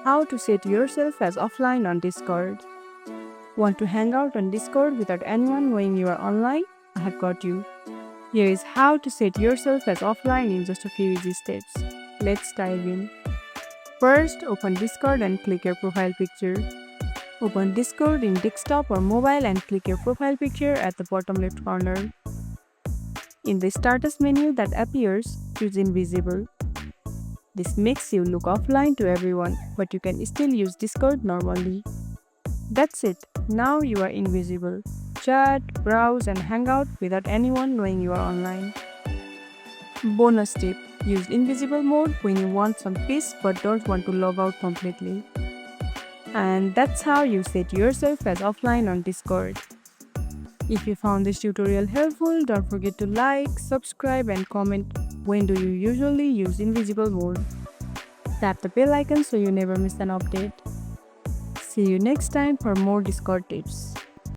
How to set yourself as offline on Discord. Want to hang out on Discord without anyone knowing you are online? I have got you. Here is how to set yourself as offline in just a few easy steps. Let's dive in. First, open Discord and click your profile picture. Open Discord in desktop or mobile and click your profile picture at the bottom left corner. In the status menu that appears, choose Invisible. This makes you look offline to everyone, but you can still use Discord normally. That's it. Now you are invisible. Chat, browse, and hang out without anyone knowing you are online. Bonus tip: use invisible mode when you want some peace but don't want to log out completely. And that's how you set yourself as offline on Discord. If you found this tutorial helpful, don't forget to like, subscribe, and comment. When do you usually use invisible mode? Tap the bell icon so you never miss an update. See you next time for more Discord tips.